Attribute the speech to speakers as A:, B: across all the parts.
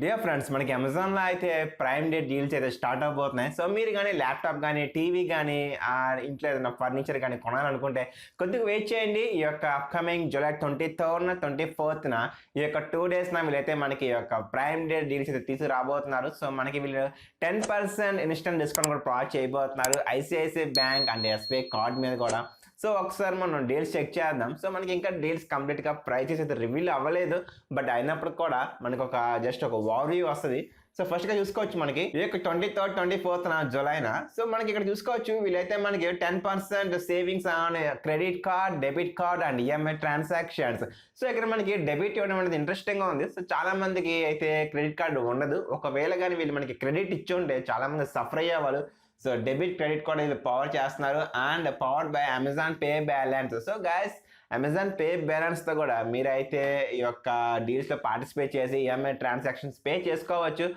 A: Dear friends, మనకి అమెజాన్లో అయితే ప్రైమ్ డే డీల్స్ అయితే స్టార్ట్ అవబోతున్నాయి. సో మీరు కానీ ల్యాప్టాప్ కానీ టీవీ కానీ ఇంట్లో ఏదైనా ఫర్నిచర్ కానీ కొనాలనుకుంటే కొద్దిగా వెయిట్ చేయండి. ఈ యొక్క అప్కమింగ్ జూలై 23న 24న ఈ యొక్క 2 డేస్న వీళ్ళైతే మనకి ఈ యొక్క ప్రైమ్ డే డీల్స్ అయితే తీసుకురాబోతున్నారు. సో మనకి వీళ్ళు 10% ఇన్స్టెంట్ డిస్కౌంట్ కూడా ప్రొవైడ్ చేయబోతున్నారు ICICI bank and SBI card మీద కూడా. సో ఒకసారి మనం డీల్స్ చెక్ చేద్దాం. సో మనకి ఇంకా డీల్స్ కంప్లీట్గా ప్రైసెస్ అయితే రివీల్ అవ్వలేదు, బట్ అయినప్పుడు కూడా మనకు ఒక జస్ట్ ఒక ఓవర్వ్యూ వస్తుంది. సో ఫస్ట్గా చూసుకోవచ్చు మనకి ఈ యొక్క 23rd 24th జూలైన. సో మనకి ఇక్కడ చూసుకోవచ్చు వీళ్ళైతే మనకి 10% savings on credit card, debit card and EMI transactions. So ఇక్కడ మనకి డెబిట్ ఇవ్వడం అనేది ఇంట్రెస్టింగ్గా ఉంది. సో చాలా మందికి అయితే క్రెడిట్ కార్డు ఉండదు. ఒకవేళ కానీ వీళ్ళు మనకి క్రెడిట్ ఇచ్చి ఉంటే చాలా మంది సఫర్ అయ్యేవాళ్ళు. సో డెబిట్ క్రెడిట్ కార్డ్ ఇది పవర్ చేస్తున్నారు and powered by Amazon Pay balance. So guys, Amazon Pay బ్యాలెన్స్తో కూడా మీరైతే ఈ యొక్క డీల్స్లో పార్టిసిపేట్ చేసి ఈఎంఐ ట్రాన్సాక్షన్స్ పే చేసుకోవచ్చు.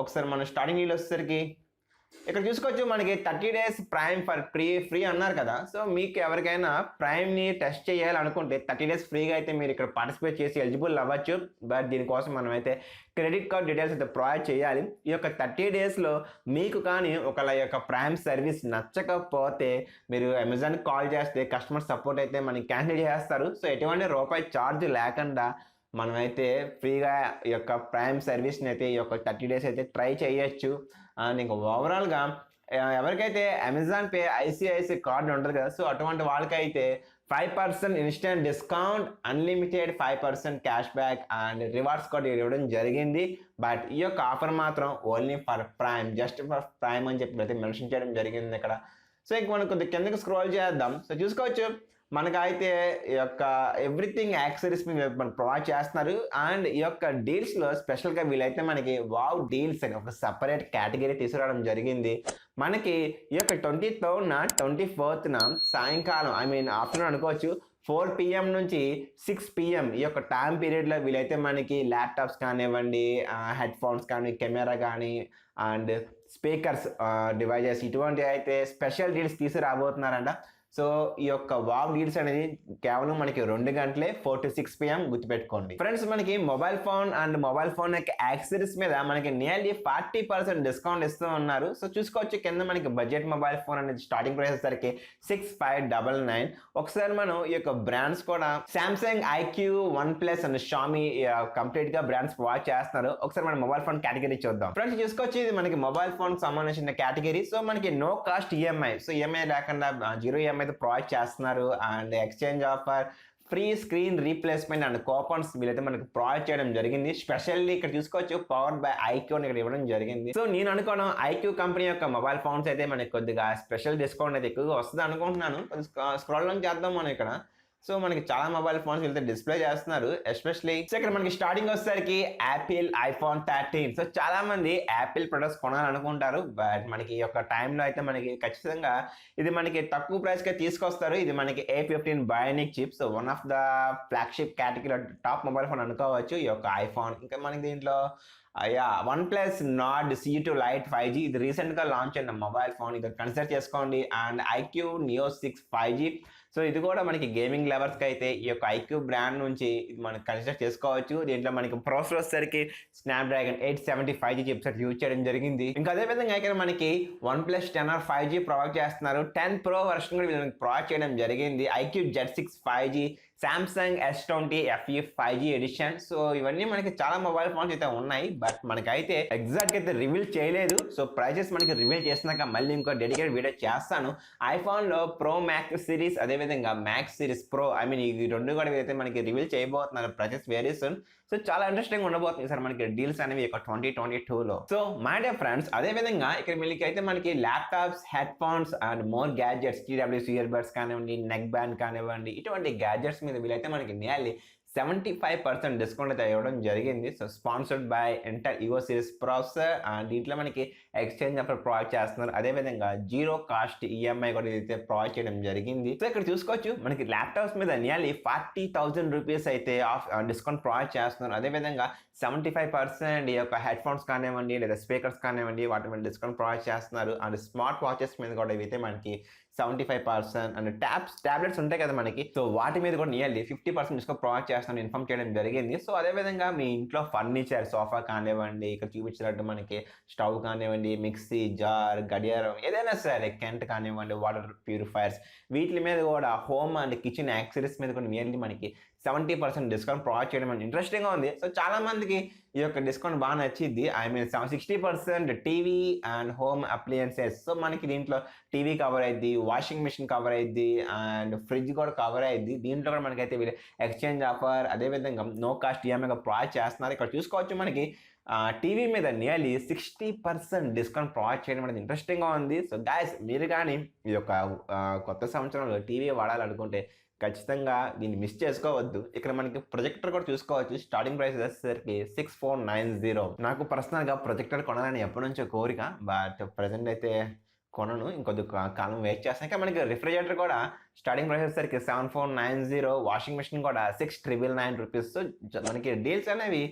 A: ఒకసారి మనం స్టార్టింగ్ డీల్ వచ్చేసరికి ఇక్కడ చూసుకోవచ్చు మనకి 30 days ప్రైమ్ ఫర్ ఫ్రీ అన్నారు కదా. సో మీకు ఎవరికైనా ప్రైమ్ని టెస్ట్ చేయాలనుకుంటే 30 days ఫ్రీగా అయితే మీరు ఇక్కడ పార్టిసిపేట్ చేసి ఎలిజిబుల్ అవ్వచ్చు. బట్ దీనికోసం మనం అయితే క్రెడిట్ కార్డ్ డీటెయిల్స్ అయితే ప్రొవైడ్ చేయాలి. ఈ యొక్క 30 daysలో మీకు కానీ ఒకళ్ళ యొక్క ప్రైమ్ సర్వీస్ నచ్చకపోతే మీరు అమెజాన్కి కాల్ చేస్తే కస్టమర్ సపోర్ట్ అయితే మనకి క్యాన్సిల్ చేస్తారు. సో ఎటువంటి రూపాయి ఛార్జ్ లేకుండా మనమైతే ఫ్రీగా ఈ యొక్క ప్రైమ్ సర్వీస్ని అయితే ఈ యొక్క 30 days అయితే ట్రై చేయొచ్చు. అండ్ ఇంకా ఓవరాల్గా ఎవరికైతే అమెజాన్ పే ఐసిఐసిఐ కార్డు ఉంటుంది కదా, సో అటువంటి వాళ్ళకైతే 5% instant discount, unlimited 5% cash back and rewards card ఇవ్వడం జరిగింది. బట్ ఈ యొక్క ఆఫర్ మాత్రం only for prime, just for prime అని చెప్పి అయితే మెన్షన్ చేయడం జరిగింది ఇక్కడ. సో ఇంక మనం కొద్దిగా కిందకి స్క్రోల్ చేద్దాం. సో చూసుకోవచ్చు మనకైతే ఈ యొక్క ఎవ్రీథింగ్ యాక్సెసరీస్ మనకు ప్రొవైడ్ చేస్తున్నారు. అండ్ ఈ యొక్క డీల్స్లో స్పెషల్గా వీళ్ళైతే మనకి వావ్ డీల్స్ అని ఒక సపరేట్ కేటగిరీ తీసుకురావడం జరిగింది. మనకి ఈ యొక్క 23rd 24th సాయంకాలం ఆఫ్టర్నూన్ అనుకోవచ్చు 4 PM నుంచి 6 PM ఈ యొక్క టైం పీరియడ్లో వీళ్ళైతే మనకి ల్యాప్టాప్స్ కానివ్వండి, హెడ్ ఫోన్స్ కానీ, కెమెరా కానీ అండ్ స్పీకర్స్ డివైజెస్ ఇటువంటి అయితే స్పెషల్ డీల్స్ తీసుకురాబోతున్నారంట. సో ఈ యొక్క వావ్ డీల్స్ అనేది కేవలం మనకి 2 గంటలే 4 to 6 PM గుర్తుపెట్టుకోండి ఫ్రెండ్స్. మనకి mobile phone and mobile phone యొక్క యాక్సెసరీస్ మీద మనకి నియర్లీ 40% డిస్కౌంట్ ఇస్తూ ఉన్నారు. సో చూసుకోవచ్చు కింద మనకి బడ్జెట్ మొబైల్ ఫోన్ అనేది స్టార్టింగ్ ప్రైస్ వచ్చేసరికి 6599. ఒకసారి మనం ఈ యొక్క బ్రాండ్స్ కూడా Samsung, iQOO, OnePlus and Xiaomi complete గా బ్రాండ్స్ ప్రొవైడ్ చేస్తున్నారు. ఒకసారి మనం మొబైల్ ఫోన్ కేటగిరీ చూద్దాం ఫ్రెండ్స్. చూసుకోవచ్చు ఇది మనకి మొబైల్ ఫోన్ సంబంధించిన కేటగిరీ. సో మనకి no cost EMI, so EMI లేకుండా 0 EMI అయితే ప్రొవైడ్ చేస్తున్నారు. And exchange offer, free screen replacement and coupons వీళ్ళైతే మనకి ప్రొవైడ్ చేయడం జరిగింది. స్పెషల్లీ ఇక్కడ చూసుకోవచ్చు పవర్డ్ బై ఐక్యూ అని ఇక్కడ ఇవ్వడం జరిగింది. సో నేను అనుకోవడం ఐక్యూ కంపెనీ యొక్క మొబైల్ ఫోన్స్ అయితే మనకి కొద్దిగా స్పెషల్ డిస్కౌంట్ అయితే ఎక్కువగా వస్తుంది అనుకుంటున్నాను. స్క్రోల్ డౌన్ చేద్దాం మనం ఇక్కడ. సో మనకి చాలా మొబైల్ ఫోన్స్ వీళ్ళతో డిస్ప్లే చేస్తున్నారు ఎస్పెషల్లీ. సో ఇక్కడ మనకి స్టార్టింగ్ వచ్చేసరికి యాపిల్ ఐఫోన్ 13. సో చాలా మంది యాపిల్ ప్రొడక్ట్స్ కొనాలనుకుంటారు, బట్ మనకి ఈ యొక్క టైంలో అయితే మనకి ఖచ్చితంగా ఇది మనకి తక్కువ ప్రైస్కే తీసుకొస్తారు. ఇది మనకి A15 bionic chip. So one of the flagship category top mobile phone అనుకోవచ్చు ఈ యొక్క ఐఫోన్. ఇంకా మనకి దీంట్లో one plus Nord C2 light 5G ఇది రీసెంట్గా లాంచ్ అయిన మొబైల్ ఫోన్, ఇది కన్సిడర్ చేసుకోండి. And iQOO Neo 6 5G. So ఇది కూడా మనకి గేమింగ్ లెవర్స్కి అయితే ఈ యొక్క ఐక్యూ బ్రాండ్ నుంచి ఇది మనకి కన్సిడర్ చేసుకోవచ్చు. దీంట్లో మనకి ప్రాసెసర్ వచ్చేసరికి స్నాప్డ్రాగన్ 875G చిప్సెట్ యూజ్ చేయడం జరిగింది. ఇంకా అదేవిధంగా ఇక్కడ మనకి one plus 10 or 5G provide చేస్తున్నారు. 10 Pro వర్షన్ కూడా వీళ్ళకి ప్రొవైడ్ చేయడం జరిగింది. IQOO Z6 5G, Samsung S20 FE 5G edition. So ఇవన్నీ మనకి చాలా మొబైల్ ఫోన్స్ అయితే ఉన్నాయి, బట్ మనకైతే ఎగ్జాక్ట్ అయితే రివీల్ చేయలేదు. సో ప్రైజెస్ మనకి రివీల్ చేసినాక మళ్ళీ ఇంకో డెడికేటెడ్ వీడియో చేస్తాను. ఐఫోన్లో ప్రో మ్యాక్స్ సిరీస్, అదేవిధంగా మ్యాక్స్ సిరీస్ ప్రో ఈ రెండు కూడా అయితే మనకి రివీల్ చేయబోతున్నారు ప్రైజెస్ వెరీ సూన్. సో చాలా ఇంట్రెస్టింగ్ ఉండబోతుంది సార్ మనకి డీల్స్ అనేవి ఒక 2022లో. సో మై డే ఫ్రెండ్స్, అదేవిధంగా ఇక్కడ వీళ్ళకి అయితే మనకి laptops, head phones and more gadgets, TWC ear buds కానివ్వండి, నెక్ బ్యాండ్ కానివ్వండి, ఇటువంటి గ్యాడ్జెట్స్ మీద వీళ్ళైతే మనకి నియర్లీ 75% డిస్కౌంట్ అయితే ఇవ్వడం జరిగింది. సో స్పాన్సర్డ్ బై ఎంటర్ ఇవో సిరీస్ ప్రాసెసర్ అండ్ దీంట్లో మనకి ఎక్స్చేంజ్ ఆఫర్ ప్రొవైడ్ చేస్తున్నారు. అదేవిధంగా 0 కాస్ట్ ఈఎంఐ కూడా ఇదైతే ప్రొవైడ్ చేయడం జరిగింది. సో ఇక్కడ చూసుకోవచ్చు మనకి ల్యాప్టాప్స్ మీద నియర్లీ 40,000 రూపీస్ అయితే ఆఫ్ డిస్కౌంట్ ప్రొవైడ్ చేస్తున్నారు. అదేవిధంగా 75% ఈ యొక్క హెడ్ ఫోన్స్ కానివ్వండి లేదా స్పీకర్స్ కానివ్వండి వాటి మీద డిస్కౌంట్ ప్రొవైడ్ చేస్తున్నారు. అండ్ స్మార్ట్ వాచెస్ మీద కూడా ఇవైతే మనకి 75% అండ్ టాబ్లెట్స్ ఉంటాయి కదా మనకి, సో వాటి మీద కూడా నియర్లీ 50% డిస్కౌంట్ ప్రొవైడ్ చేస్తాను ఇన్ఫార్మ్ చేయడం జరిగింది. సో అదేవిధంగా మీ ఇంట్లో ఫర్నిచర్, సోఫా కానివ్వండి, ఇక్కడ చూపించినట్టు మనకి స్టవ్ కానివ్వండి, మిక్సీ జార్, గడియారం, ఏదైనా సరే కెంట్ కానివ్వండి, వాటర్ ప్యూరిఫైర్స్, వీటి మీద కూడా హోమ్ అండ్ కిచెన్ యాక్సెసరీస్ మీద కూడా నియర్లీ మనకి 70% డిస్కౌంట్ ప్రొవైడ్ చేయడం అనేది ఇంట్రెస్టింగ్గా ఉంది. సో చాలా మందికి ఈ యొక్క డిస్కౌంట్ బాగా నచ్చింది. I mean 60% TV and home appliances. So మనకి దీంట్లో టీవీ కవర్ అయ్యిద్ది, వాషింగ్ మిషన్ కవర్ అయ్యిద్ది అండ్ ఫ్రిడ్జ్ కూడా కవర్ అయ్యిద్ది. దీంట్లో కూడా మనకైతే వీళ్ళు ఎక్స్చేంజ్ ఆఫర్, అదేవిధంగా నో కాస్ట్ ఈఎంఐగా ప్రొవైడ్ చేస్తున్నారు. ఇక్కడ చూసుకోవచ్చు మనకి టీవీ మీద నియర్లీ 60% డిస్కౌంట్ ప్రొవైడ్ చేయడం అనేది ఇంట్రెస్టింగ్గా ఉంది. సో గైస్, మీరు కానీ ఈ యొక్క కొత్త సంవత్సరంలో టీవీ వాడాలనుకుంటే ఖచ్చితంగా దీన్ని మిస్ చేసుకోవద్దు. ఇక్కడ మనకి ప్రొజెక్టర్ కూడా చూసుకోవచ్చు. స్టార్టింగ్ ప్రైస్ వచ్చేసరికి 6490. నాకు పర్సనల్గా ప్రొజెక్టర్ కొనాలని ఎప్పటి నుంచో కోరిక, బట్ ప్రజెంట్ అయితే కొనను, ఇంకొద్ది కాలం వెయిట్ చేస్తాను. ఇంకా మనకి రిఫ్రిజిరేటర్ కూడా స్టార్టింగ్ ప్రైస్ వచ్చేసరికి 7490, వాషింగ్ మిషన్ కూడా 6999 రూపీస్. మనకి డీల్స్ అనేవి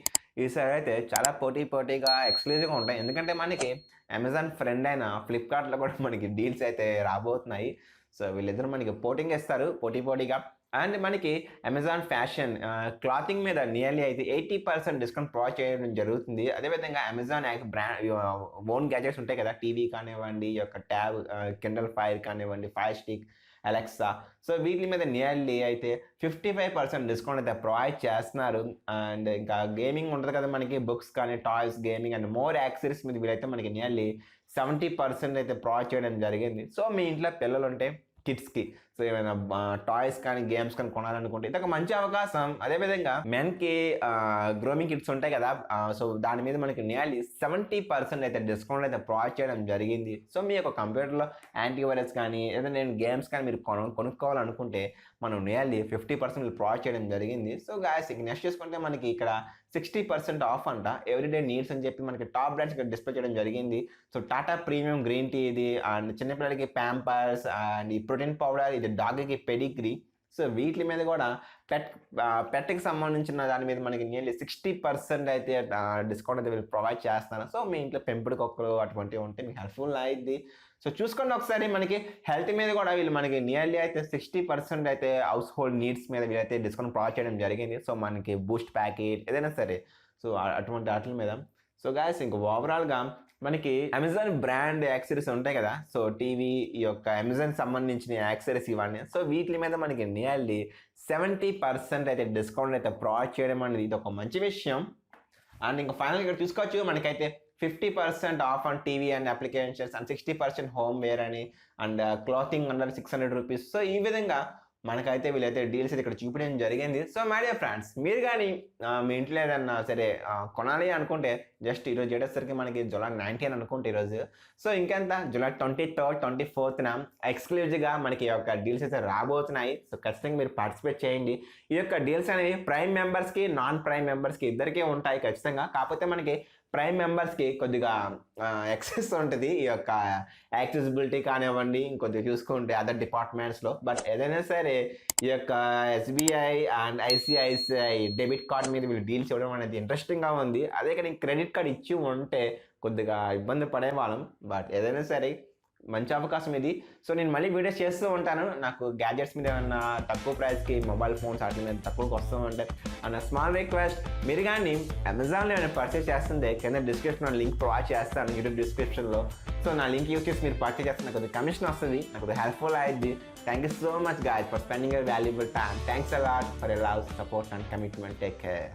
A: ఈసారి అయితే చాలా పోటీగా ఎక్స్క్లూజివ్గా ఉంటాయి. ఎందుకంటే మనకి అమెజాన్ ఫ్రెండ్ అయిన ఫ్లిప్కార్ట్లో కూడా మనకి డీల్స్ అయితే రాబోతున్నాయి. సో వీళ్ళిద్దరూ మనకి పోటింగ్ ఇస్తారు పోటీగా. అండ్ మనకి అమెజాన్ ఫ్యాషన్ క్లాతింగ్ మీద నియర్లీ అయితే 80% డిస్కౌంట్ ప్రొవైడ్ చేయడం జరుగుతుంది. అదేవిధంగా అమెజాన్ బ్రాండ్ ఓన్ గ్యాజెట్స్ ఉంటాయి కదా, టీవీ కానివ్వండి, ఈ యొక్క ట్యాబ్, కిండల్ ఫైర్ కానివ్వండి, ఫైర్ స్టిక్, అలెక్సా, సో వీటి మీద నియర్లీ అయితే 55% డిస్కౌంట్ అయితే ప్రొవైడ్ చేస్తున్నారు. అండ్ ఇంకా గేమింగ్ ఉంటుంది కదా మనకి, బుక్స్ కానీ, toys, gaming and more accessories మీద వీలైతే మనకి నియర్లీ 70% అయితే ప్రొవైడ్ చేయడం జరిగింది. సో మీ ఇంట్లో పిల్లలు ఉంటే కిడ్స్కి, సో ఏమైనా టాయ్స్ కానీ, గేమ్స్ కానీ కొనాలనుకుంటే ఇది ఒక మంచి అవకాశం. అదేవిధంగా మెన్కి గ్రోమింగ్ కిట్స్ ఉంటాయి కదా, సో దాని మీద మనకి నియర్లీ 70% అయితే డిస్కౌంట్ అయితే ప్రొవైడ్ చేయడం జరిగింది. సో మీ యొక్క కంప్యూటర్లో యాంటీవైరస్ కానీ, ఏదైనా నేను గేమ్స్ కానీ మీరు కొనుక్కోవాలనుకుంటే మనం నియర్లీ 50% ప్రొవైడ్ చేయడం జరిగింది. సో గాయస్, నెక్స్ట్ చూసుకుంటే మనకి ఇక్కడ 60% ఆఫ్ అంట, ఎవ్రీడే నీడ్స్ అని చెప్పి మనకి టాప్ బ్రాండ్స్ ఇక్కడ డిస్ప్లే చేయడం జరిగింది. So Tata premium green tea ఇది, అండ్ చిన్నపిల్లలకి ప్యాంపర్స్, అండ్ ఈ ప్రోటీన్ పౌడర్, ఇది డాగ్కి పెడిగ్రీ. సో వీటి మీద కూడా పెట్కి సంబంధించిన దాని మీద మనకి నియర్లీ 60% అయితే డిస్కౌంట్ అయితే వీళ్ళు ప్రొవైడ్ చేస్తున్నారు. సో మీ ఇంట్లో పెంపుడు కుక్కలు అటువంటివి ఉంటే మీకు హెల్ప్ఫుల్ అయింది. సో చూసుకోండి ఒకసారి, మనకి హెల్త్ మీద కూడా వీళ్ళు మనకి నియర్లీ అయితే 60% అయితే హౌస్ హోల్డ్ నీడ్స్ మీద వీళ్ళైతే డిస్కౌంట్ ప్రొవైడ్ చేయడం జరిగింది. సో మనకి బూస్ట్ ప్యాకెట్ ఏదైనా సరే, సో అటువంటి వాటి మీద. సో గాయస్, ఇంకా ఓవరాల్గా మనకి అమెజాన్ బ్రాండ్ యాక్సెసరీస్ ఉంటాయి కదా, సో టీవీ, ఈ యొక్క అమెజాన్ సంబంధించిన యాక్సెసరీస్ ఇవన్నీ, సో వీటి మీద మనకి నియర్లీ 70% అయితే డిస్కౌంట్ అయితే ప్రొవైడ్ చేయడం అనేది ఇది ఒక మంచి విషయం. అండ్ ఇంకా ఫైనల్ ఇక్కడ చూసుకోవచ్చు మనకైతే 50% off on TV and applications and 60% home wear అని, and clothing under 600 rupees. So ఈ విధంగా మనకైతే వీళ్ళైతే డీల్స్ అయితే ఇక్కడ చూపించడం జరిగింది. సో మై డియర్ ఫ్రెండ్స్, మీరు కానీ మీ ఇంట్లో ఏదన్నా సరే కొనాలి అనుకుంటే జస్ట్ ఈరోజు చేసేసరికి మనకి జూలై 19 అనుకుంటే ఈరోజు, సో ఇంకెంత జూలై 23rd, 24th ఎక్స్క్లూజివ్గా మనకి ఈ యొక్క డీల్స్ అయితే రాబోతున్నాయి. సో ఖచ్చితంగా మీరు పార్టిసిపేట్ చేయండి. ఈ యొక్క డీల్స్ అనేవి ప్రైమ్ మెంబర్స్కి, నాన్ ప్రైమ్ మెంబర్స్కి ఇద్దరికీ ఉంటాయి ఖచ్చితంగా. కాకపోతే మనకి ప్రైమ్ మెంబర్స్కి కొద్దిగా యాక్సెస్ ఉంటుంది, ఈ యొక్క యాక్సెసిబిలిటీ కానివ్వండి, ఇంకొద్దిగా చూసుకుంటే అదర్ డిపార్ట్మెంట్స్లో. బట్ ఏదైనా సరే ఈ యొక్క SBI and ICICI debit card మీద వీళ్ళు డీల్స్ ఇవ్వడం అనేది ఇంట్రెస్టింగ్గా ఉంది. అదే కానీ క్రెడిట్ కార్డ్ ఇచ్చి ఉంటే కొద్దిగా ఇబ్బంది పడేవాళ్ళం. బట్ ఏదైనా సరే మంచి అవకాశం ఇది. సో నేను మళ్ళీ వీడియోస్ చేస్తూ ఉంటాను. నాకు గ్యాడ్జెట్స్ మీద ఏమన్నా తక్కువ ప్రైస్కి మొబైల్ ఫోన్స్ వాటి మీద తక్కువకి వస్తూ ఉంటాయి. అండ్ స్మాల్ రిక్వెస్ట్, మీరు కానీ అమెజాన్లో ఏమైనా పర్చేస్ చేస్తుంటే కింద డిస్క్రిప్షన్లో లింక్ ప్రొవైడ్ చేస్తాను, యూట్యూబ్ డిస్క్రిప్షన్లో. సో నా లింక్ యూజ్ చేసి మీరు పర్చేస్ చేస్తే నాకు కమిషన్ వస్తుంది, నాకు హెల్ప్ఫుల్ అయ్యింది. Thank you so much guys for spending your valuable time. Thanks a lot for your love, support and commitment. Take care.